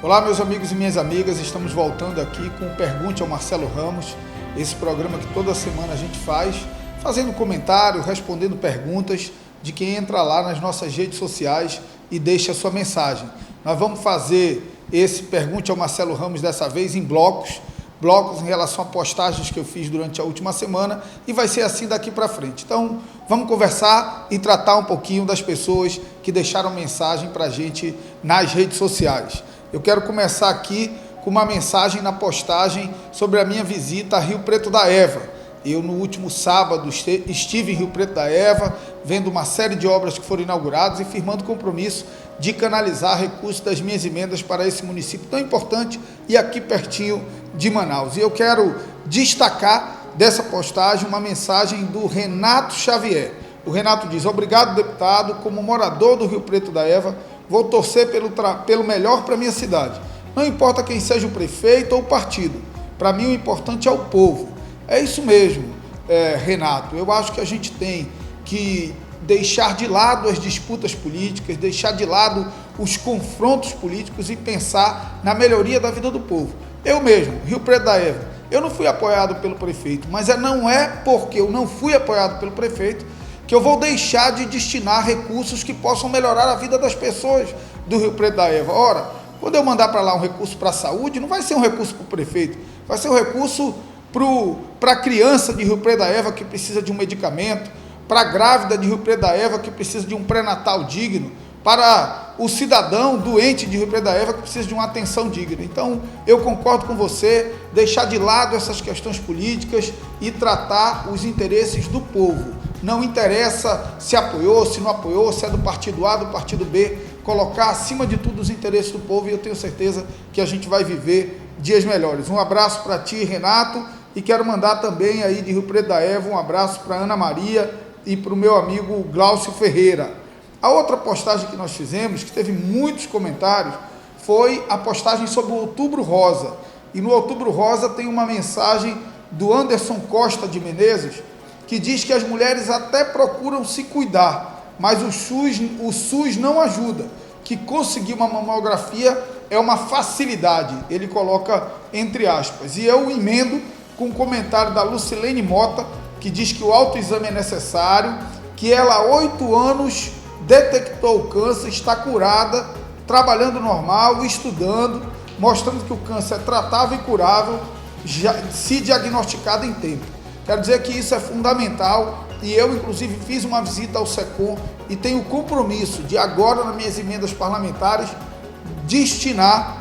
Olá, meus amigos e minhas amigas, estamos voltando aqui com o Pergunte ao Marcelo Ramos, esse programa que toda semana a gente faz, fazendo comentário, respondendo perguntas de quem entra lá nas nossas redes sociais e deixa a sua mensagem. Nós vamos fazer esse Pergunte ao Marcelo Ramos dessa vez em blocos em relação a postagens que eu fiz durante a última semana, e vai ser assim daqui para frente. Então, vamos conversar e tratar um pouquinho das pessoas que deixaram mensagem para a gente nas redes sociais. Eu quero começar aqui com uma mensagem na postagem sobre a minha visita a Rio Preto da Eva. Eu, no último sábado, estive em Rio Preto da Eva, vendo uma série de obras que foram inauguradas e firmando compromisso de canalizar recursos das minhas emendas para esse município tão importante e aqui pertinho de Manaus. E eu quero destacar dessa postagem uma mensagem do Renato Xavier. O Renato diz: obrigado, deputado, como morador do Rio Preto da Eva, vou torcer pelo melhor para a minha cidade. Não importa quem seja o prefeito ou o partido, para mim o importante é o povo. É isso mesmo, Renato. Eu acho que a gente tem que deixar de lado as disputas políticas, deixar de lado os confrontos políticos e pensar na melhoria da vida do povo. Eu mesmo, Rio Preto da Eva, eu não fui apoiado pelo prefeito, mas não é porque eu não fui apoiado pelo prefeito que eu vou deixar de destinar recursos que possam melhorar a vida das pessoas do Rio Preto da Eva. Ora, quando eu mandar para lá um recurso para a saúde, não vai ser um recurso para o prefeito, vai ser um recurso para a criança de Rio Preto da Eva que precisa de um medicamento, para a grávida de Rio Preto da Eva que precisa de um pré-natal digno, para o cidadão doente de Rio Preto da Eva que precisa de uma atenção digna. Então, eu concordo com você, deixar de lado essas questões políticas e tratar os interesses do povo. Não interessa se apoiou, se não apoiou, se é do partido A, do partido B, colocar acima de tudo os interesses do povo, e eu tenho certeza que a gente vai viver dias melhores. Um abraço para ti, Renato, e quero mandar também aí de Rio Preto da Eva um abraço para Ana Maria e para o meu amigo Glaucio Ferreira. A outra postagem que nós fizemos, que teve muitos comentários, foi a postagem sobre o Outubro Rosa. E no Outubro Rosa tem uma mensagem do Anderson Costa de Menezes, que diz que as mulheres até procuram se cuidar, mas o SUS não ajuda, que conseguir uma mamografia é uma facilidade, ele coloca entre aspas. E eu emendo com um comentário da Lucilene Mota, que diz que o autoexame é necessário, que ela há 8 anos detectou o câncer, está curada, trabalhando normal, estudando, mostrando que o câncer é tratável e curável, se diagnosticado em tempo. Quero dizer que isso é fundamental, e eu, inclusive, fiz uma visita ao SECOM e tenho o compromisso de agora, nas minhas emendas parlamentares, destinar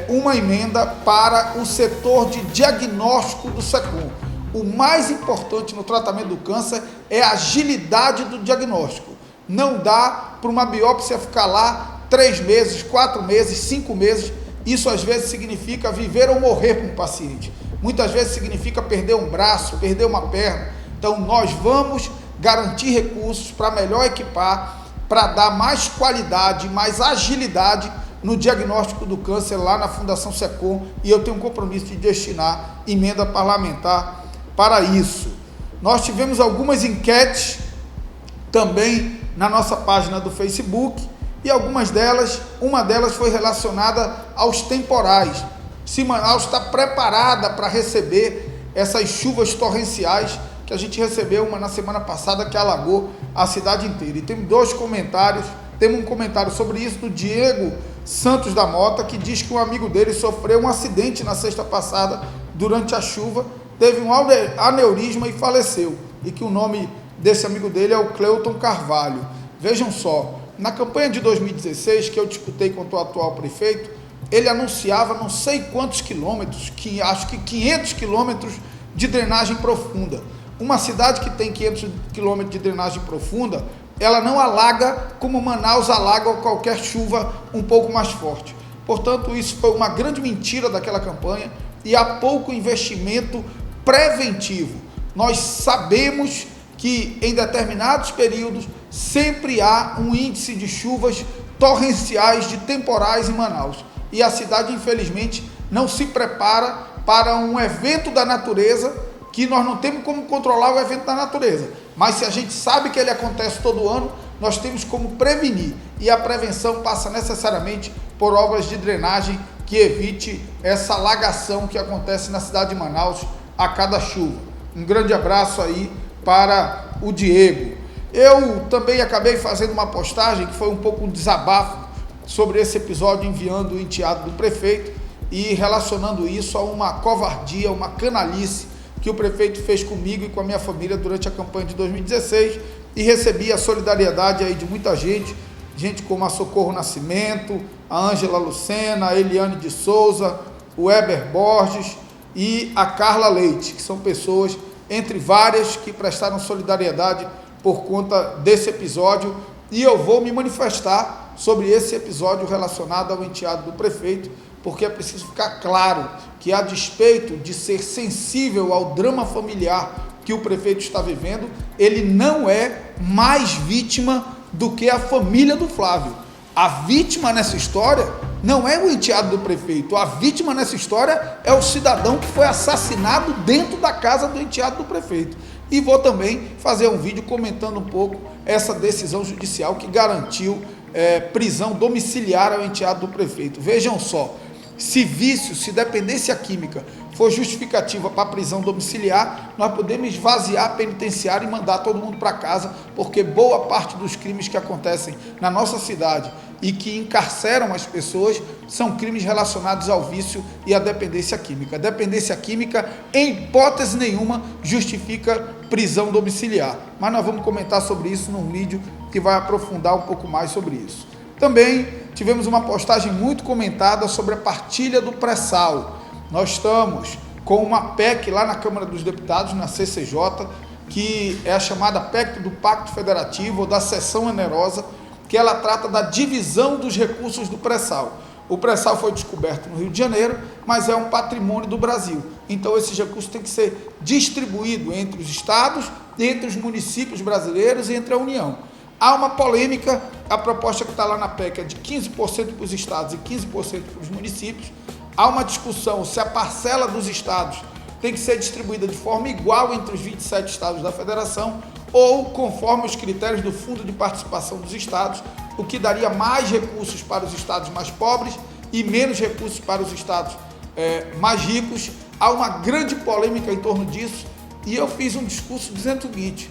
uma emenda para o setor de diagnóstico do SECOM. O mais importante no tratamento do câncer é a agilidade do diagnóstico. Não dá para uma biópsia ficar lá 3 meses, 4 meses, 5 meses. Isso às vezes significa viver ou morrer para um paciente. Muitas vezes significa perder um braço, perder uma perna. Então nós vamos garantir recursos para melhor equipar, para dar mais qualidade, mais agilidade no diagnóstico do câncer lá na Fundação SECOM, e eu tenho um compromisso de destinar emenda parlamentar para isso. Nós tivemos algumas enquetes também na nossa página do Facebook, e uma delas foi relacionada aos temporais. Se Manaus está preparada para receber essas chuvas torrenciais que a gente recebeu uma na semana passada, que alagou a cidade inteira. E tem 2 comentários. Temos um comentário sobre isso do Diego Santos da Mota, que diz que um amigo dele sofreu um acidente na sexta passada durante a chuva, teve um aneurisma e faleceu, e que o nome desse amigo dele é o Cleuton Carvalho. Vejam só, na campanha de 2016, que eu disputei contra o atual prefeito, ele anunciava não sei quantos quilômetros, acho que 500 quilômetros de drenagem profunda. Uma cidade que tem 500 quilômetros de drenagem profunda, ela não alaga como Manaus alaga qualquer chuva um pouco mais forte. Portanto, isso foi uma grande mentira daquela campanha, e há pouco investimento preventivo. Nós sabemos que em determinados períodos sempre há um índice de chuvas torrenciais, de temporais em Manaus, e a cidade, infelizmente, não se prepara para um evento da natureza, que nós não temos como controlar o evento da natureza, mas se a gente sabe que ele acontece todo ano, nós temos como prevenir, e a prevenção passa necessariamente por obras de drenagem que evite essa alagação que acontece na cidade de Manaus a cada chuva. Um grande abraço aí para o Diego. Eu também acabei fazendo uma postagem que foi um pouco um desabafo sobre esse episódio, enviando o enteado do prefeito e relacionando isso a uma covardia, uma canalice que o prefeito fez comigo e com a minha família durante a campanha de 2016, e recebi a solidariedade aí de muita gente como a Socorro Nascimento, a Ângela Lucena, a Eliane de Souza, o Weber Borges e a Carla Leite, que são pessoas, entre várias, que prestaram solidariedade por conta desse episódio, e eu vou me manifestar sobre esse episódio relacionado ao enteado do prefeito, porque é preciso ficar claro que, a despeito de ser sensível ao drama familiar que o prefeito está vivendo, ele não é mais vítima do que a família do Flávio. A vítima nessa história não é o enteado do prefeito, a vítima nessa história é o cidadão que foi assassinado dentro da casa do enteado do prefeito. E vou também fazer um vídeo comentando um pouco essa decisão judicial que garantiu prisão domiciliar ao enteado do prefeito. Vejam só, se dependência química for justificativa para a prisão domiciliar, nós podemos esvaziar a penitenciária e mandar todo mundo para casa, porque boa parte dos crimes que acontecem na nossa cidade e que encarceram as pessoas são crimes relacionados ao vício e à dependência química. A dependência química, em hipótese nenhuma, justifica prisão domiciliar. Mas nós vamos comentar sobre isso num vídeo que vai aprofundar um pouco mais sobre isso. Também tivemos uma postagem muito comentada sobre a partilha do pré-sal. Nós estamos com uma PEC lá na Câmara dos Deputados, na CCJ, que é a chamada PEC do Pacto Federativo, ou da Seção Onerosa, que ela trata da divisão dos recursos do pré-sal. O pré-sal foi descoberto no Rio de Janeiro, mas é um patrimônio do Brasil. Então, esses recursos têm que ser distribuídos entre os estados, entre os municípios brasileiros e entre a União. Há uma polêmica, a proposta que está lá na PEC é de 15% para os estados e 15% para os municípios. Há uma discussão se a parcela dos estados tem que ser distribuída de forma igual entre os 27 estados da federação ou conforme os critérios do Fundo de Participação dos Estados, o que daria mais recursos para os estados mais pobres e menos recursos para os estados mais ricos. Há uma grande polêmica em torno disso e eu fiz um discurso dizendo o seguinte: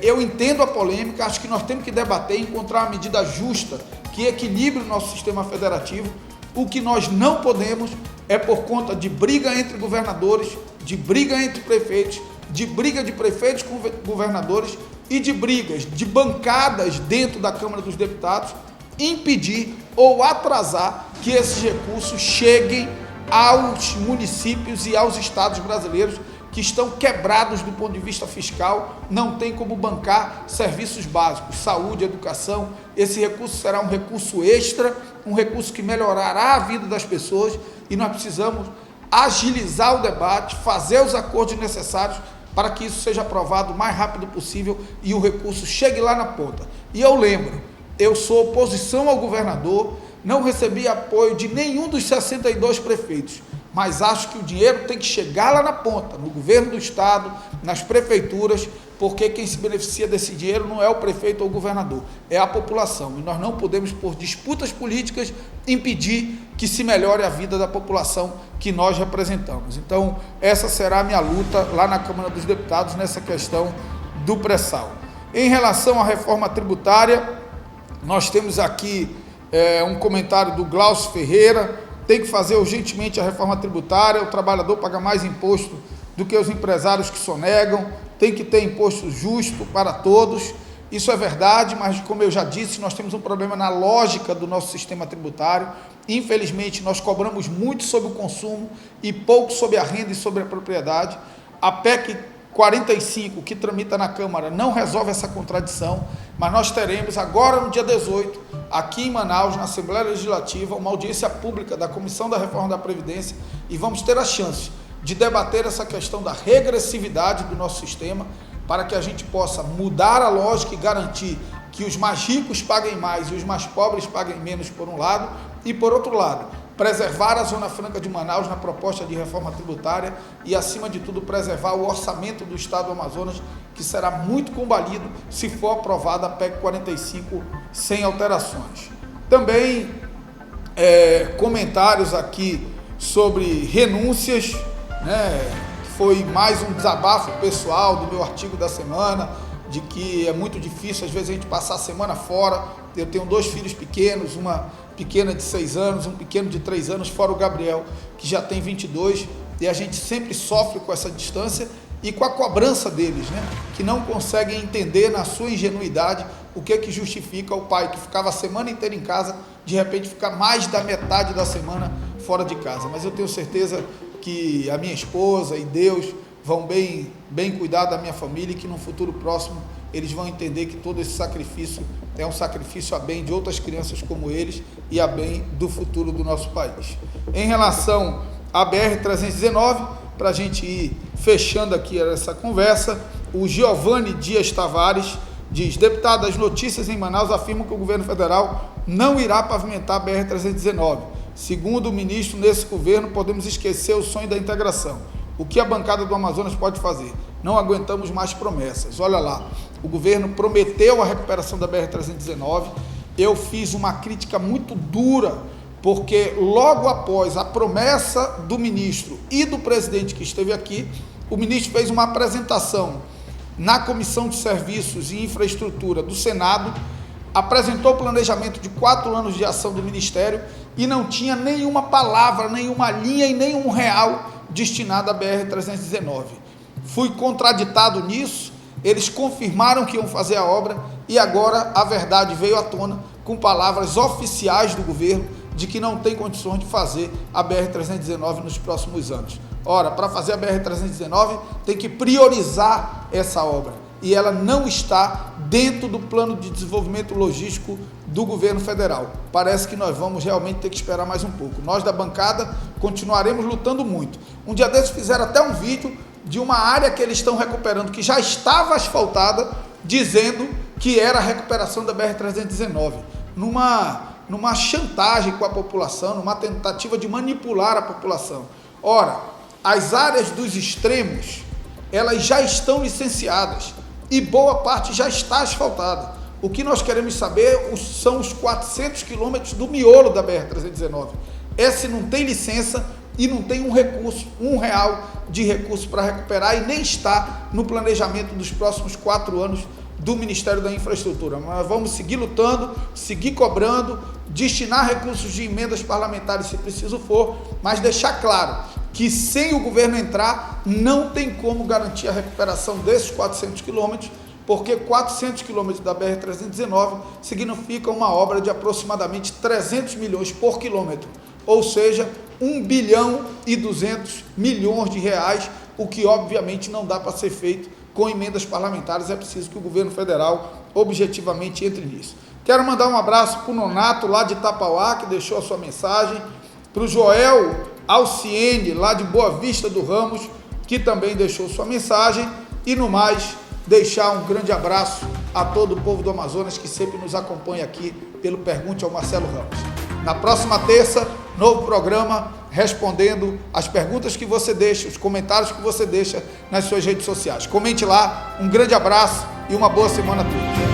eu entendo a polêmica, acho que nós temos que debater e encontrar uma medida justa que equilibre o nosso sistema federativo. O que nós não podemos é, por conta de briga entre governadores, de briga entre prefeitos, de briga de prefeitos com governadores e de brigas de bancadas dentro da Câmara dos Deputados, impedir ou atrasar que esses recursos cheguem aos municípios e aos estados brasileiros que estão quebrados do ponto de vista fiscal, não tem como bancar serviços básicos, saúde, educação. Esse recurso será um recurso extra, um recurso que melhorará a vida das pessoas, e nós precisamos agilizar o debate, fazer os acordos necessários para que isso seja aprovado o mais rápido possível e o recurso chegue lá na ponta. E eu lembro, eu sou oposição ao governador, não recebi apoio de nenhum dos 62 prefeitos, mas acho que o dinheiro tem que chegar lá na ponta, no governo do estado, nas prefeituras, porque quem se beneficia desse dinheiro não é o prefeito ou o governador, é a população. E nós não podemos, por disputas políticas, impedir que se melhore a vida da população que nós representamos. Então, essa será a minha luta lá na Câmara dos Deputados nessa questão do pré-sal. Em relação à reforma tributária, nós temos aqui um comentário do Glaucio Ferreira: tem que fazer urgentemente a reforma tributária, o trabalhador paga mais imposto do que os empresários que sonegam, tem que ter imposto justo para todos. Isso é verdade, mas como eu já disse, nós temos um problema na lógica do nosso sistema tributário. Infelizmente, nós cobramos muito sobre o consumo e pouco sobre a renda e sobre a propriedade. A PEC 45, que tramita na Câmara, não resolve essa contradição, mas nós teremos agora, no dia 18, aqui em Manaus, na Assembleia Legislativa, uma audiência pública da Comissão da Reforma da Previdência, e vamos ter a chance de debater essa questão da regressividade do nosso sistema, para que a gente possa mudar a lógica e garantir que os mais ricos paguem mais e os mais pobres paguem menos, por um lado, e, por outro lado, preservar a Zona Franca de Manaus na proposta de reforma tributária e, acima de tudo, preservar o orçamento do Estado do Amazonas, que será muito combalido se for aprovada a PEC 45 sem alterações. Também comentários aqui sobre renúncias, né? Foi mais um desabafo pessoal do meu artigo da semana, de que é muito difícil às vezes a gente passar a semana fora. Eu tenho 2 filhos pequenos, uma pequena de 6 anos, um pequeno de 3 anos, fora o Gabriel, que já tem 22, e a gente sempre sofre com essa distância e com a cobrança deles, né? Que não conseguem entender na sua ingenuidade o que justifica o pai que ficava a semana inteira em casa, de repente ficar mais da metade da semana fora de casa. Mas eu tenho certeza que a minha esposa e Deus vão bem cuidar da minha família, e que no futuro próximo eles vão entender que todo esse sacrifício é um sacrifício a bem de outras crianças como eles e a bem do futuro do nosso país. Em relação à BR-319, para a gente ir fechando aqui essa conversa, o Giovanni Dias Tavares diz: deputado, as notícias em Manaus afirmam que o governo federal não irá pavimentar a BR-319. Segundo o ministro, nesse governo podemos esquecer o sonho da integração. O que a bancada do Amazonas pode fazer? Não aguentamos mais promessas. Olha lá, o governo prometeu a recuperação da BR-319. Eu fiz uma crítica muito dura, porque logo após a promessa do ministro e do presidente que esteve aqui, o ministro fez uma apresentação na Comissão de Serviços e Infraestrutura do Senado, apresentou o planejamento de 4 anos de ação do Ministério e não tinha nenhuma palavra, nenhuma linha e nenhum real destinado à BR-319. Fui contraditado nisso, eles confirmaram que iam fazer a obra e agora a verdade veio à tona com palavras oficiais do governo de que não tem condições de fazer a BR-319 nos próximos anos. Ora, para fazer a BR-319 tem que priorizar essa obra e ela não está dentro do plano de desenvolvimento logístico do governo federal. Parece que nós vamos realmente ter que esperar mais um pouco. Nós da bancada continuaremos lutando muito. Um dia desses fizeram até um vídeo de uma área que eles estão recuperando, que já estava asfaltada, dizendo que era a recuperação da BR-319, numa chantagem com a população, numa tentativa de manipular a população. Ora, as áreas dos extremos, elas já estão licenciadas e boa parte já está asfaltada. O que nós queremos saber são os 400 quilômetros do miolo da BR-319. Esse não tem licença e não tem R$1 de recurso para recuperar e nem está no planejamento dos próximos 4 anos do Ministério da Infraestrutura. Mas vamos seguir lutando, seguir cobrando, destinar recursos de emendas parlamentares se preciso for, mas deixar claro que sem o governo entrar não tem como garantir a recuperação desses 400 quilômetros, porque 400 quilômetros da BR-319 significa uma obra de aproximadamente 300 milhões por quilômetro, ou seja, 1 bilhão e 200 milhões de reais, o que obviamente não dá para ser feito com emendas parlamentares. É preciso que o governo federal objetivamente entre nisso. Quero mandar um abraço para o Nonato, lá de Itapauá, que deixou a sua mensagem, para o Joel Alciene, lá de Boa Vista do Ramos, que também deixou sua mensagem, e no mais, deixar um grande abraço a todo o povo do Amazonas que sempre nos acompanha aqui pelo Pergunte ao Marcelo Ramos. Na próxima terça, novo programa respondendo as perguntas que você deixa, os comentários que você deixa nas suas redes sociais. Comente lá, um grande abraço e uma boa semana a todos.